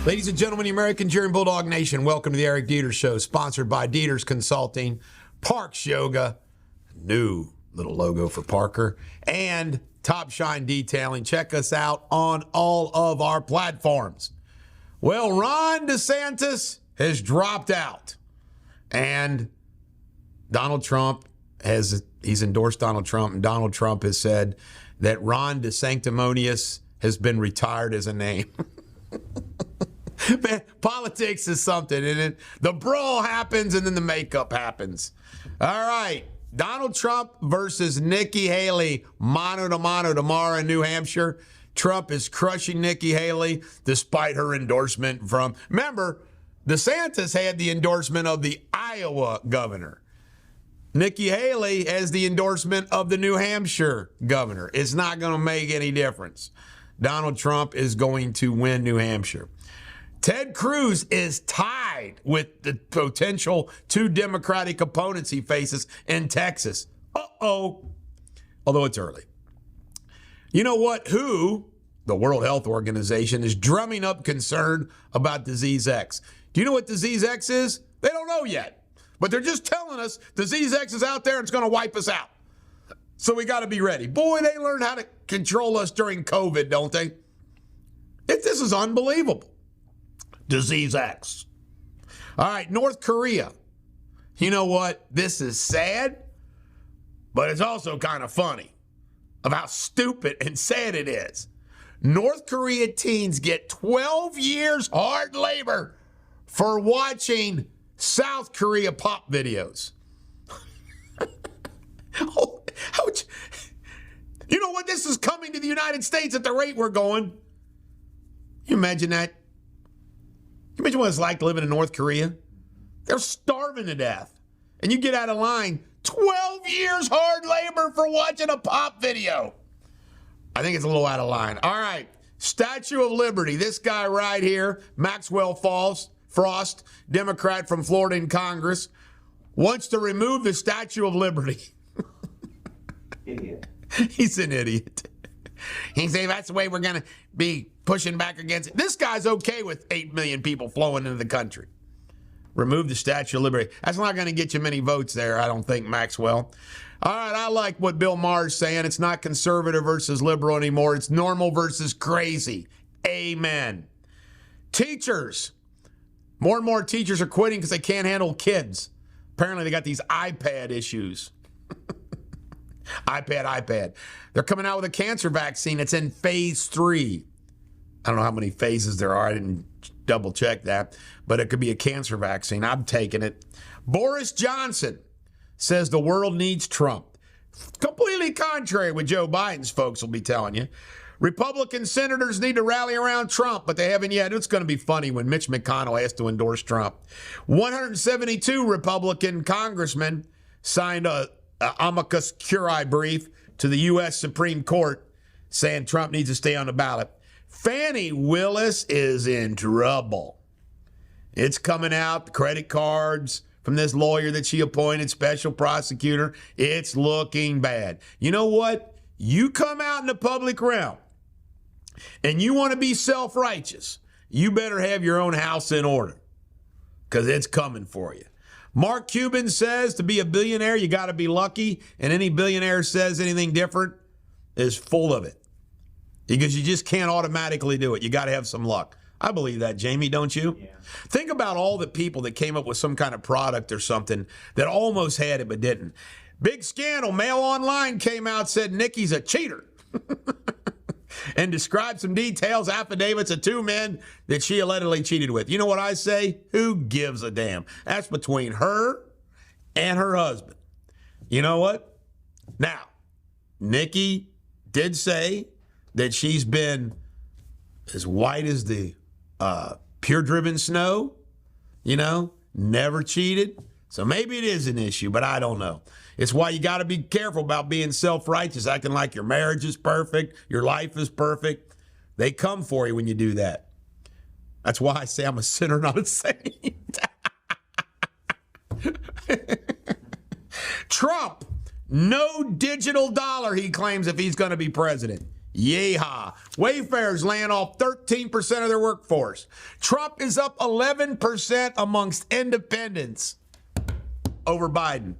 Ladies and gentlemen, the American Cheering Bulldog Nation, welcome to the Eric Deters Show, sponsored by Deters Consulting, Parks Yoga, new little logo for Parker, and Top Shine Detailing. Check us out on all of our platforms. Well, Ron DeSantis has dropped out, and Donald Trump he's endorsed Donald Trump, and Donald Trump has said that Ron DeSanctimonious has been retired as a name. Man, politics is something, and the brawl happens and then the makeup happens. All right, Donald Trump versus Nikki Haley, mano to mano tomorrow in New Hampshire. Trump is crushing Nikki Haley despite her endorsement from, remember, DeSantis had the endorsement of the Iowa governor. Nikki Haley has the endorsement of the New Hampshire governor. It's not going to make any difference. Donald Trump is going to win New Hampshire. Ted Cruz is tied with the potential two Democratic opponents he faces in Texas. Uh-oh. Although it's early. You know what? WHO, the World Health Organization, is drumming up concern about Disease X. Do you know what Disease X is? They don't know yet. But they're just telling us Disease X is out there and it's going to wipe us out. So we got to be ready. Boy, they learned how to control us during COVID, don't they? This is unbelievable. Disease X. All right, North Korea. You know what? This is sad, but it's also kind of funny of how stupid and sad it is. North Korea teens get 12 years hard labor for watching South Korea pop videos. You know what? This is coming to the United States at the rate we're going. You imagine that? You imagine what it's like living in North Korea? They're starving to death. And you get out of line, 12 years hard labor for watching a pop video. I think it's a little out of line. All right, Statue of Liberty. This guy right here, Maxwell Frost, Democrat from Florida in Congress, wants to remove the Statue of Liberty. Idiot. He's an idiot. He says that's the way we're going to be pushing back against it. This guy's okay with 8 million people flowing into the country. Remove the Statue of Liberty. That's not going to get you many votes there, I don't think, Maxwell. All right, I like what Bill Maher's saying. It's not conservative versus liberal anymore. It's normal versus crazy. Amen. Teachers. More and more teachers are quitting because they can't handle kids. Apparently, they got these iPad issues. iPad. They're coming out with a cancer vaccine. It's in phase 3. I don't know how many phases there are. I didn't double check that, but it could be a cancer vaccine. I'm taking it. Boris Johnson says the world needs Trump. Completely contrary with Joe Biden's folks will be telling you. Republican senators need to rally around Trump, but they haven't yet. It's going to be funny when Mitch McConnell has to endorse Trump. 172 Republican congressmen signed a amicus curiae brief to the U.S. Supreme Court saying Trump needs to stay on the ballot. Fani Willis is in trouble. It's coming out, the credit cards from this lawyer that she appointed, special prosecutor. It's looking bad. You know what? You come out in the public realm and you want to be self-righteous, you better have your own house in order because it's coming for you. Mark Cuban says to be a billionaire, you got to be lucky. And any billionaire says anything different is full of it. Because you just can't automatically do it. You got to have some luck. I believe that, Jamie, don't you? Yeah. Think about all the people that came up with some kind of product or something that almost had it but didn't. Big scandal. Mail Online came out, said Nikki's a cheater. And described some details, affidavits of 2 men that she allegedly cheated with. You know what I say? Who gives a damn? That's between her and her husband. You know what? Now, Nikki did say that she's been as white as the pure-driven snow, never cheated. So maybe it is an issue, but I don't know. It's why you got to be careful about being self-righteous, acting like your marriage is perfect, your life is perfect. They come for you when you do that. That's why I say I'm a sinner, not a saint. Trump, no digital dollar, he claims, if he's going to be president. Yeehaw. Wayfarers laying off 13% of their workforce. Trump is up 11% amongst independents over Biden.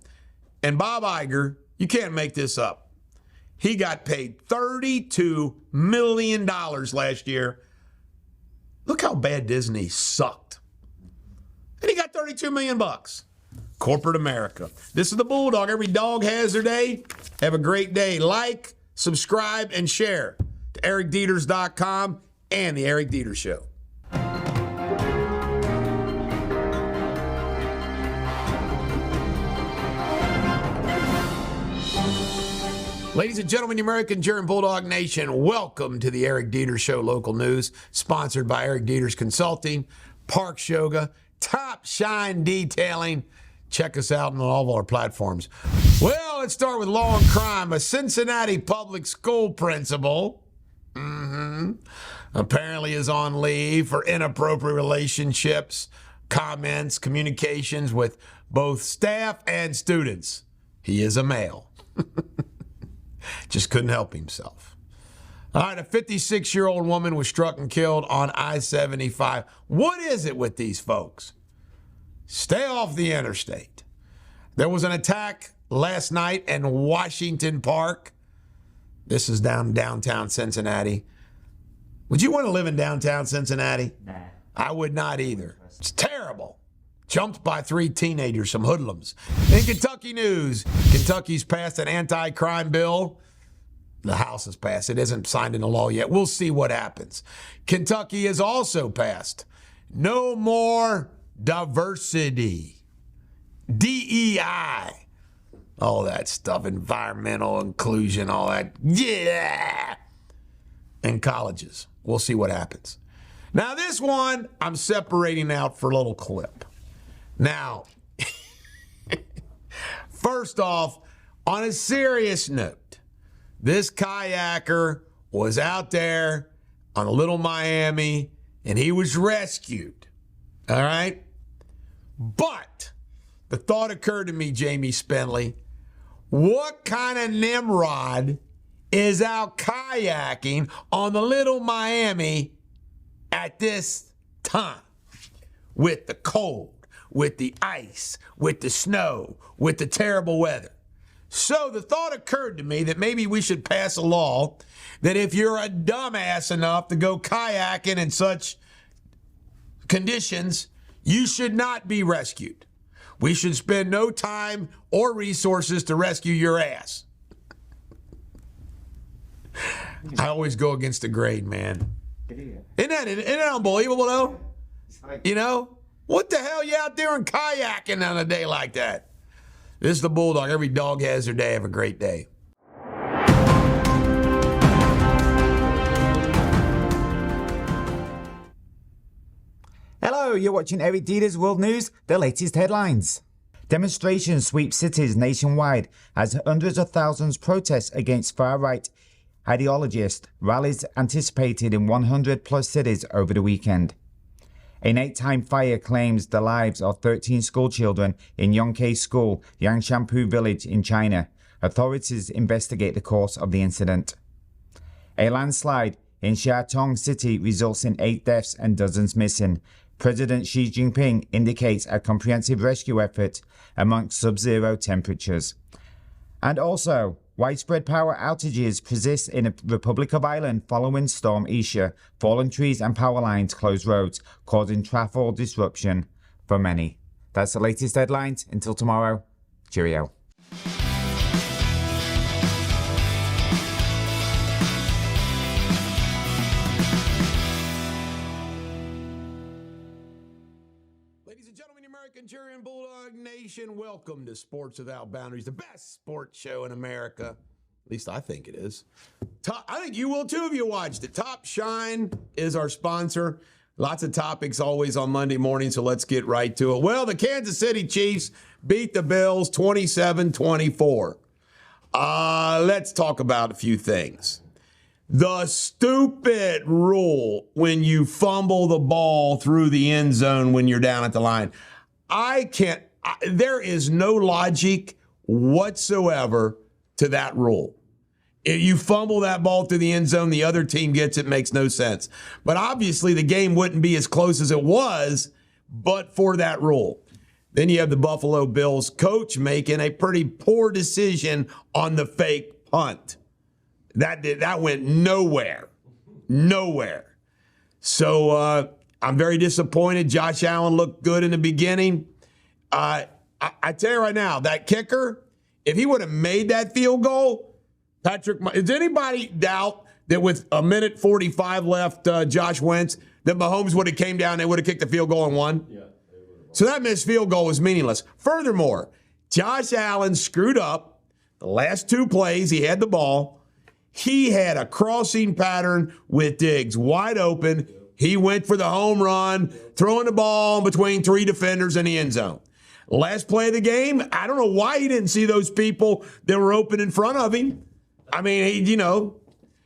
And Bob Iger, you can't make this up. He got paid $32 million last year. Look how bad Disney sucked. And he got $32 million bucks. Corporate America. This is the Bulldog. Every dog has their day. Have a great day. Like, subscribe, and share to ericdeters.com and the Eric Deters Show. Ladies and gentlemen, the American German Bulldog Nation, welcome to the Eric Deters Show local news, sponsored by Eric Deters Consulting, Parks Yoga, Top Shine Detailing. Check us out on all of our platforms. Well, let's start with law and crime. A Cincinnati public school principal apparently is on leave for inappropriate relationships, comments, communications with both staff and students. He is a male. Just couldn't help himself. All right, a 56-year-old woman was struck and killed on I-75. What is it with these folks? Stay off the interstate. There was an attack last night in Washington Park. This is downtown Cincinnati. Would you want to live in downtown Cincinnati? Nah. I would not either. It's terrible. Jumped by 3 teenagers, some hoodlums. In Kentucky news, Kentucky's passed an anti-crime bill. The House has passed. It isn't signed into law yet. We'll see what happens. Kentucky has also passed no more diversity. DEI. All that stuff, environmental inclusion, all that. Yeah. In colleges. We'll see what happens. Now, this one I'm separating out for a little clip. Now, first off, on a serious note, this kayaker was out there on a Little Miami, and he was rescued, all right? But the thought occurred to me, Jamie Spindley, what kind of Nimrod is out kayaking on the Little Miami at this time with the cold, with the ice, with the snow, with the terrible weather? So the thought occurred to me that maybe we should pass a law that if you're a dumbass enough to go kayaking in such conditions, you should not be rescued. We should spend no time or resources to rescue your ass. I always go against the grain, man. Isn't that unbelievable, though? You know? What the hell you out there and kayaking on a day like that? This is the Bulldog. Every dog has their day. Have a great day. Hello, you're watching Eric Deters World News, the latest headlines. Demonstrations sweep cities nationwide as hundreds of thousands protest against far-right ideologists. Rallies anticipated in 100-plus cities over the weekend. A nighttime fire claims the lives of 13 schoolchildren in Yongke School, Yangshanpu Village in China. Authorities investigate the cause of the incident. A landslide in Shatong City results in 8 deaths and dozens missing. President Xi Jinping indicates a comprehensive rescue effort amongst sub-zero temperatures. And also, widespread power outages persist in the Republic of Ireland following Storm Isha. Fallen trees and power lines close roads, causing travel disruption for many. That's the latest headlines. Until tomorrow, cheerio. Ladies and gentlemen, the American German Bulldog Nation, welcome to Sports Without Boundaries, the best sports show in America. At least I think it is. I think you will too if you watched it. Top Shine is our sponsor. Lots of topics always on Monday morning, so let's get right to it. Well, the Kansas City Chiefs beat the Bills 27-24. Let's talk about a few things. The stupid rule when you fumble the ball through the end zone when you're down at the line. There is no logic whatsoever to that rule. If you fumble that ball to the end zone, the other team gets it, makes no sense. But obviously the game wouldn't be as close as it was but for that rule. Then you have the Buffalo Bills coach making a pretty poor decision on the fake punt. That went nowhere. Nowhere. So I'm very disappointed. Josh Allen looked good in the beginning. I tell you right now, that kicker, if he would have made that field goal, does anybody doubt that with a minute 45 left, Josh Wentz, that Mahomes would have came down and they would have kicked the field goal and won? Yeah. So that missed field goal was meaningless. Furthermore, Josh Allen screwed up the last 2 plays. He had the ball. He had a crossing pattern with Diggs wide open. He went for the home run, throwing the ball between 3 defenders in the end zone. Last play of the game, I don't know why he didn't see those people that were open in front of him. I mean, you know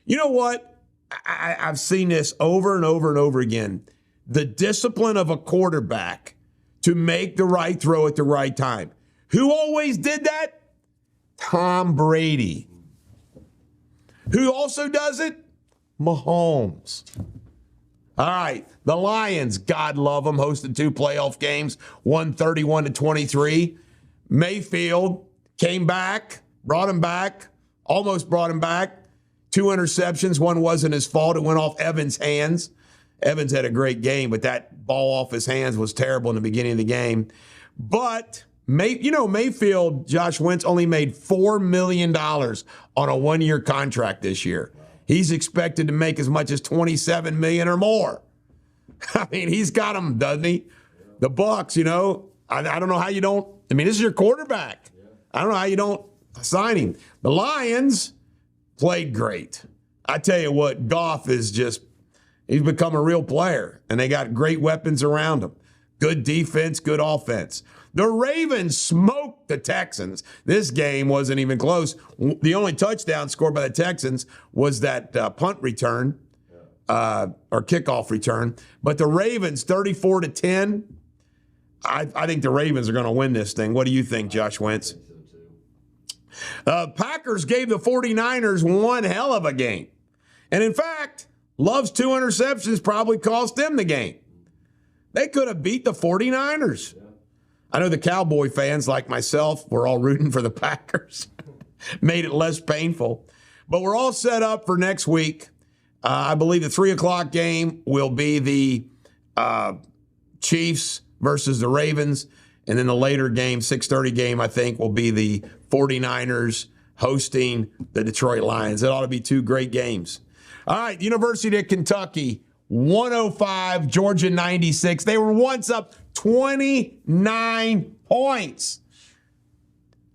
what? I've seen this over and over and over again. The discipline of a quarterback to make the right throw at the right time. Who always did that? Tom Brady. Who also does it? Mahomes. All right, the Lions, God love them, hosted 2 playoff games, won 31-23. Mayfield came back, brought him back. Almost brought him back. 2 interceptions. One wasn't his fault. It went off Evans' hands. Evans had a great game, but that ball off his hands was terrible in the beginning of the game. But, Mayfield, Josh Wentz, only made $4 million on a 1-year contract this year. He's expected to make as much as $27 million or more. I mean, he's got them, doesn't he? The Bucs, I don't know how you don't. I mean, this is your quarterback. I don't know how you don't sign him. The Lions played great. I tell you what, Goff is he's become a real player, and they got great weapons around him. Good defense, good offense. The Ravens smoked the Texans. This game wasn't even close. The only touchdown scored by the Texans was that punt return or kickoff return. But the Ravens, 34-10. I think the Ravens are going to win this thing. What do you think, Josh Wentz? Packers gave the 49ers one hell of a game. And in fact, Love's 2 interceptions probably cost them the game. They could have beat the 49ers. Yeah. I know the Cowboy fans like myself, we're all rooting for the Packers. Made it less painful. But we're all set up for next week. I believe the 3 o'clock game will be the Chiefs versus the Ravens. And then the later game, 6:30 game, I think, will be the 49ers hosting the Detroit Lions. It ought to be 2 great games. All right, University of Kentucky, 105, Georgia 96. They were once up 29 points.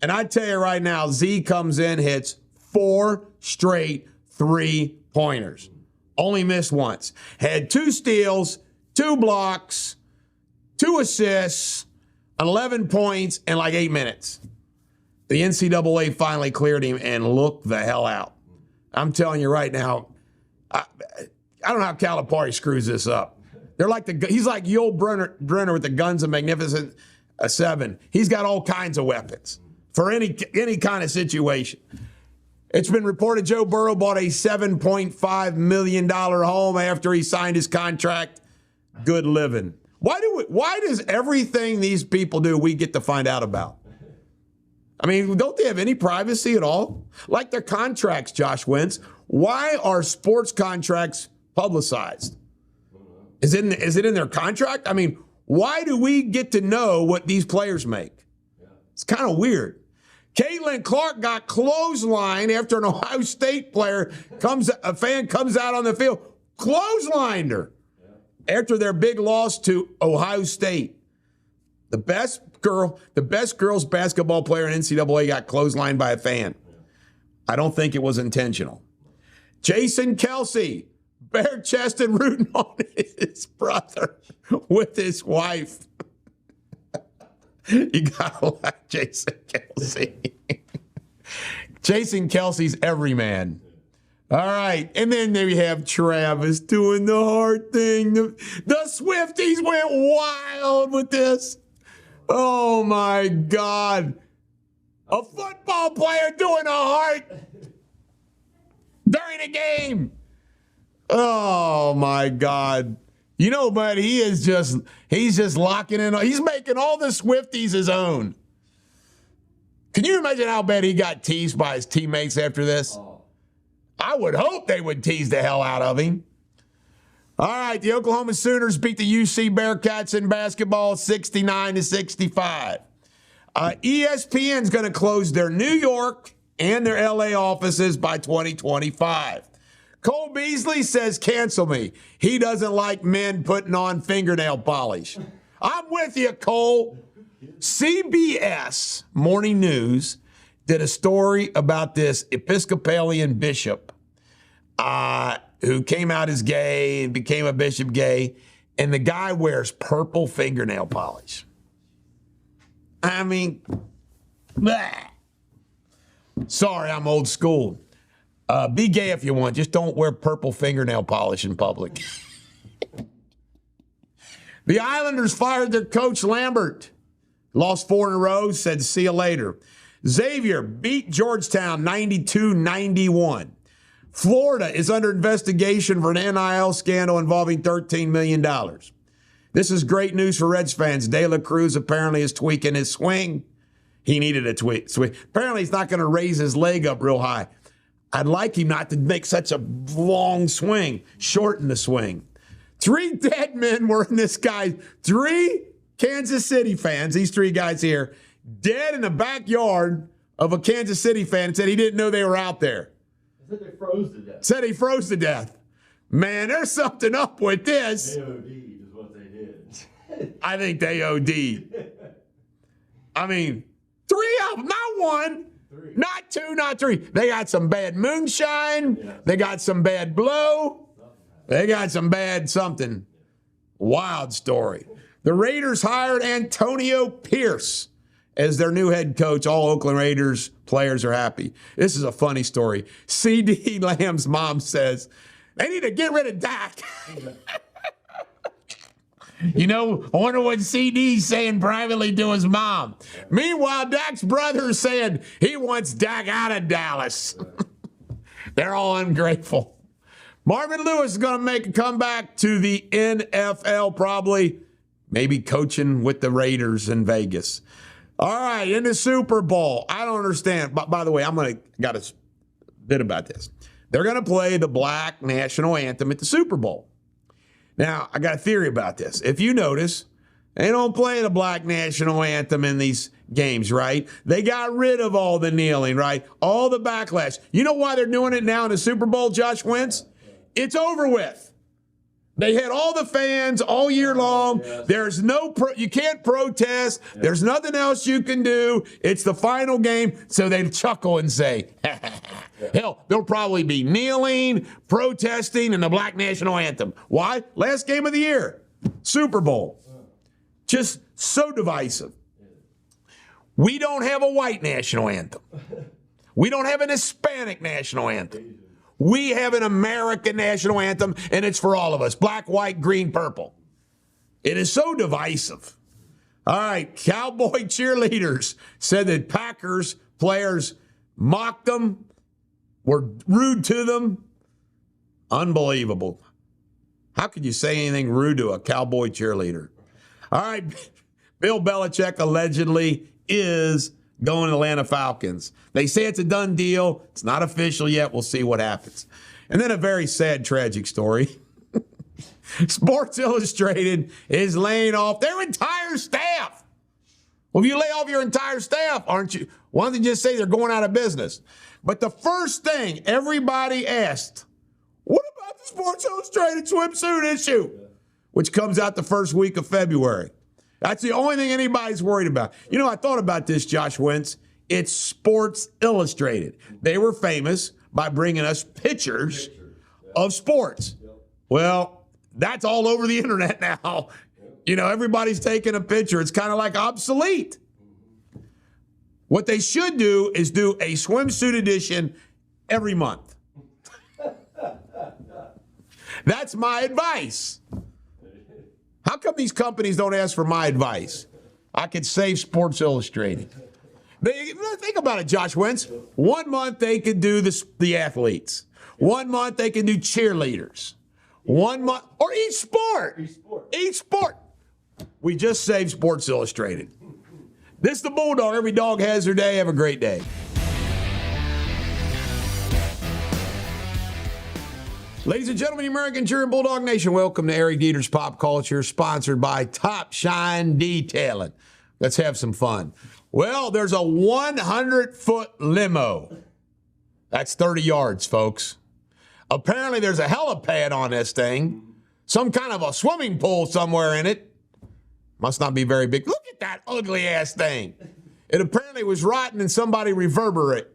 And I tell you right now, Z comes in, hits 4 straight 3-pointers. Only missed once. Had 2 steals, 2 blocks, 2 assists, 11 points in like 8 minutes. The NCAA finally cleared him and looked the hell out. I'm telling you right now, I don't know how Calipari screws this up. He's like Yul Brynner with the Guns of Magnificent Seven. He's got all kinds of weapons for any kind of situation. It's been reported Joe Burrow bought a $7.5 million home after he signed his contract. Good living. Why does everything these people do we get to find out about? I mean, don't they have any privacy at all? Like their contracts, Josh Wentz. Why are sports contracts publicized? Is it in their contract? I mean, why do we get to know what these players make? It's kind of weird. Caitlin Clark got clotheslined after an Ohio State a fan comes out on the field, clotheslined her after their big loss to Ohio State. The best girls basketball player in NCAA got clotheslined by a fan. I don't think it was intentional. Jason Kelsey, bare-chested, rooting on his brother with his wife. You gotta like Jason Kelsey. Jason Kelsey's everyman. All right, and then there you have Travis doing the hard thing. The Swifties went wild with this. Oh, my God. A football player doing a heart. win a game. Oh, my God. You know, but he's just locking in. He's making all the Swifties his own. Can you imagine how bad he got teased by his teammates after this? I would hope they would tease the hell out of him. All right, the Oklahoma Sooners beat the UC Bearcats in basketball 69-65. ESPN's going to close their New York and their LA offices by 2025. Cole Beasley says, cancel me. He doesn't like men putting on fingernail polish. I'm with you, Cole. CBS Morning News did a story about this Episcopalian bishop who came out as gay and became a bishop gay, and the guy wears purple fingernail polish. I mean, bleh. Sorry, I'm old school. Be gay if you want. Just don't wear purple fingernail polish in public. The Islanders fired their coach, Lambert. Lost 4 in a row, said see you later. Xavier beat Georgetown 92-91. Florida is under investigation for an NIL scandal involving $13 million. This is great news for Reds fans. De La Cruz apparently is tweaking his swing. He needed a tweak. Apparently he's not going to raise his leg up real high. I'd like him not to make such a long swing, shorten the swing. 3 dead men were in this guy. 3 Kansas City fans, these 3 guys here, dead in the backyard of a Kansas City fan, and said he didn't know they were out there. Said they froze to death. Said he froze to death. Man, there's something up with this. They OD'd is what they did. I think they OD'd. I mean, 3 of them, not 1. 3. Not 2, not 3. They got some bad moonshine. Yeah. They got some bad blow. They got some bad something. Wild story. The Raiders hired Antonio Pierce as their new head coach. All Oakland Raiders players are happy. This is a funny story. C.D. Lamb's mom says, they need to get rid of Dak. You know, I wonder what CD's saying privately to his mom. Meanwhile, Dak's brother is saying he wants Dak out of Dallas. They're all ungrateful. Marvin Lewis is going to make a comeback to the NFL, probably, maybe coaching with the Raiders in Vegas. All right, in the Super Bowl, I don't understand. By the way, got a bit about this. They're going to play the Black National Anthem at the Super Bowl. Now, I got a theory about this. If you notice, they don't play the Black National Anthem in these games, right? They got rid of all the kneeling, right? All the backlash. You know why they're doing it now in the Super Bowl, Josh Wentz? It's over with. They had all the fans all year long. There's you can't protest. There's nothing else you can do. It's the final game, so they chuckle and say, hell, there'll probably be kneeling, protesting, and the Black National Anthem. Why? Last game of the year, Super Bowl. Just so divisive. We don't have a white national anthem. We don't have an Hispanic national anthem. We have an American national anthem, and it's for all of us. Black, white, green, purple. It is so divisive. All right, Cowboy cheerleaders said that Packers players mocked them, were rude to them. Unbelievable. How could you say anything rude to a Cowboy cheerleader? All right, Bill Belichick allegedly is going to Atlanta Falcons. They say it's a done deal. It's not official yet. We'll see what happens. And then a very sad, tragic story. Sports Illustrated is laying off their entire staff. Well, if you lay off your entire staff, aren't you? Why don't they just say they're going out of business? But the first thing everybody asked, what about the Sports Illustrated swimsuit issue? Which comes out the first week of February. That's the only thing anybody's worried about. You know, I thought about this, Josh Wentz. It's Sports Illustrated. They were famous by bringing us pictures of sports. Well, that's all over the internet now. You know, everybody's taking a picture. It's kind of like obsolete. What they should do is do a swimsuit edition every month. That's my advice. How come these companies don't ask for my advice? I could save Sports Illustrated. Think about it, Josh Wentz. 1 month they could do the athletes. 1 month they can do cheerleaders. 1 month, or each sport. Each sport. We just saved Sports Illustrated. This is the Bulldog. Every dog has their day. Have a great day. Ladies and gentlemen, the American Cheering Bulldog Nation, welcome to Eric Deters Pop Culture, sponsored by Top Shine Detailing. Let's have some fun. Well, there's a 100-foot limo. That's 30 yards, folks. Apparently, there's a helipad on this thing. Some kind of a swimming pool somewhere in it. Must not be very big. Look at that ugly-ass thing. It apparently was rotten and somebody refurbished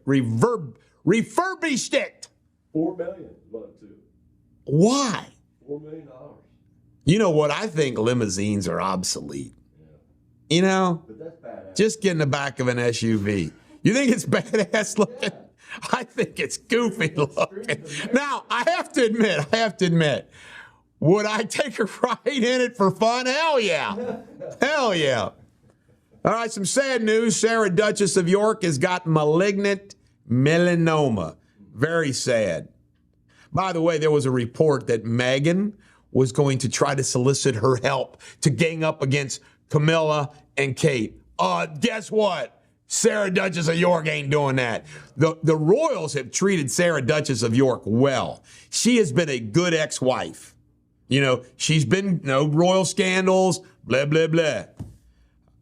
it. $4 million, what, too? Why? $4 million. You know what? I think limousines are obsolete. Yeah. You know? But that's badass. Just get in the back of an SUV. You think it's badass looking? Yeah. I think it's goofy looking. Now, I have to admit, would I take a ride in it for fun? Hell yeah. Hell yeah. All right, some sad news. Sarah, Duchess of York, has got malignant melanoma. Very sad. By the way, there was a report that Meghan was going to try to solicit her help to gang up against Camilla and Kate. Guess what? Sarah, Duchess of York ain't doing that. The royals have treated Sarah, Duchess of York well. She has been a good ex-wife. You know, she's been no royal scandals, blah, blah, blah.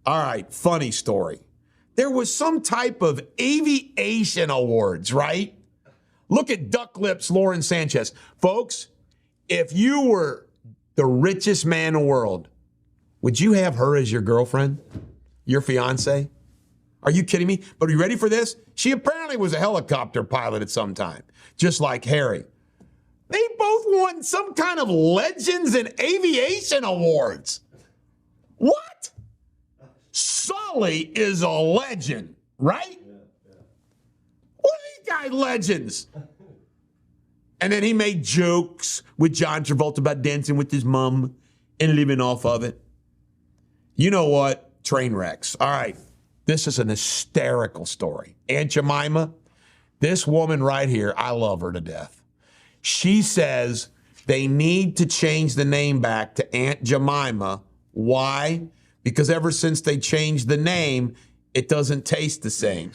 All right, funny story. There was some type of aviation awards, right? Look at Duck Lips Lauren Sanchez. Folks, if you were the richest man in the world, would you have her as your girlfriend? Your fiance? Are you kidding me? But are you ready for this? She apparently was a helicopter pilot at some time, just like Harry. They both won some kind of Legends in Aviation Awards. What? Sully is a legend, right? What are these guys legends? And then he made jokes with John Travolta about dancing with his mom and living off of it. You know what? Train wrecks. All right. This is an hysterical story. Aunt Jemima, this woman right here, I love her to death. She says they need to change the name back to Aunt Jemima. Why? Because ever since they changed the name, it doesn't taste the same.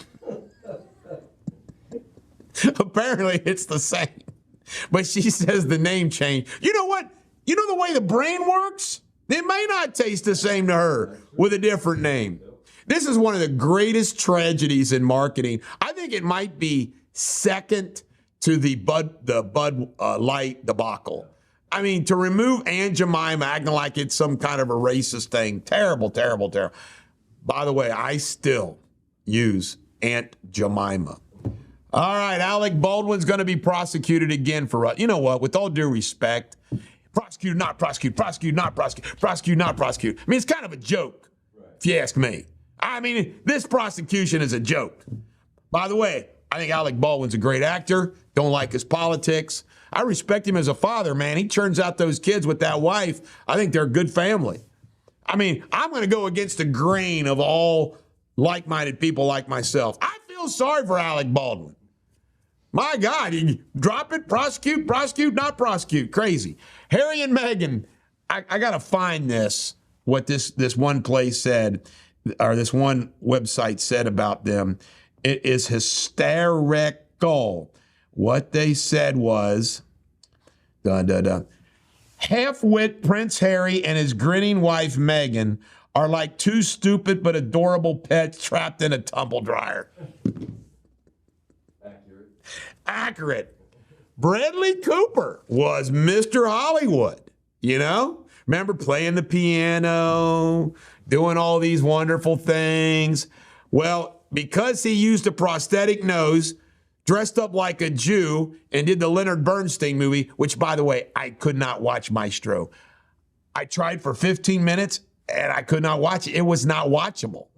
Apparently, it's the same. But she says the name changed. You know what? You know the way the brain works? It may not taste the same to her with a different name. This is one of the greatest tragedies in marketing. I think it might be second to the Bud Light debacle. I mean, to remove Aunt Jemima acting like it's some kind of a racist thing. Terrible, terrible, terrible. By the way, I still use Aunt Jemima. All right, Alec Baldwin's going to be prosecuted again for, you know what, with all due respect, prosecute, not prosecute, prosecute, not prosecute, prosecute, not prosecute. I mean, it's kind of a joke, if you ask me. I mean, this prosecution is a joke. By the way, I think Alec Baldwin's a great actor. Don't like his politics. I respect him as a father, man. He turns out those kids with that wife. I think they're a good family. I mean, I'm going to go against the grain of all like-minded people like myself. I feel sorry for Alec Baldwin. My God, he drop it, prosecute, prosecute, not prosecute. Crazy. Harry and Meghan, I got to find this, what this one place said, or this one website said about them. It is hysterical. What they said was, half-wit Prince Harry and his grinning wife Meghan are like two stupid but adorable pets trapped in a tumble dryer. Accurate. Bradley Cooper was Mr. Hollywood, you know? Remember playing the piano, doing all these wonderful things. Well, because he used a prosthetic nose, dressed up like a Jew, and did the Leonard Bernstein movie, which, by the way, I could not watch Maestro. I tried for 15 minutes, and I could not watch it. It was not watchable.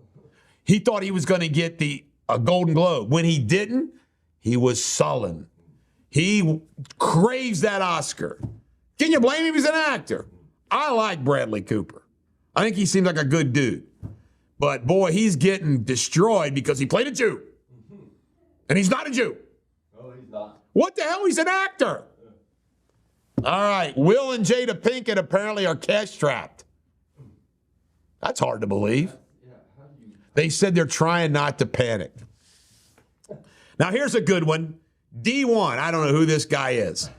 He thought he was going to get a Golden Globe. When he didn't, he was sullen. He craves that Oscar. Can you blame him? He's an actor. I like Bradley Cooper. I think he seems like a good dude. But, boy, he's getting destroyed because he played a Jew. And he's not a Jew. Oh, he's not. What the hell? He's an actor. All right. Will and Jada Pinkett apparently are cash-strapped. That's hard to believe. Yeah, how do you? They said they're trying not to panic. Now, here's a good one. D1. I don't know who this guy is.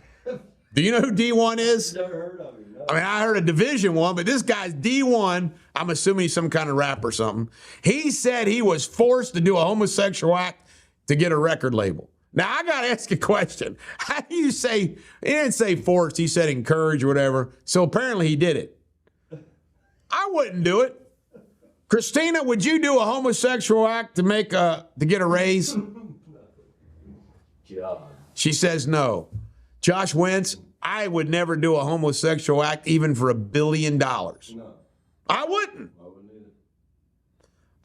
Do you know who D1 is? Never heard of him. No. I mean, I heard of Division One, but this guy's D1. I'm assuming he's some kind of rap or something. He said he was forced to do a homosexual act to get a record label. Now, I got to ask a question. How do you say, he didn't say forced, he said encourage or whatever. So apparently he did it. I wouldn't do it. Christina, would you do a homosexual act to get a raise? God. She says no. Josh Wentz, I would never do a homosexual act even for $1 billion. No, I wouldn't. I wouldn't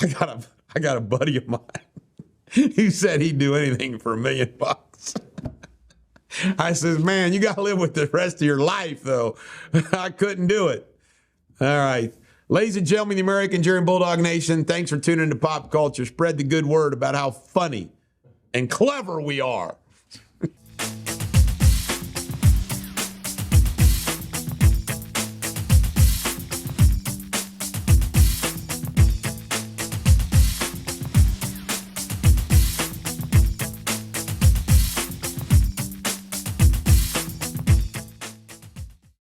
either. I got a buddy of mine. He said he'd do anything for $1 million. I says, man, you got to live with the rest of your life, though. I couldn't do it. All right. Ladies and gentlemen, the American Jerry and Bulldog Nation, thanks for tuning into Pop Culture. Spread the good word about how funny and clever we are.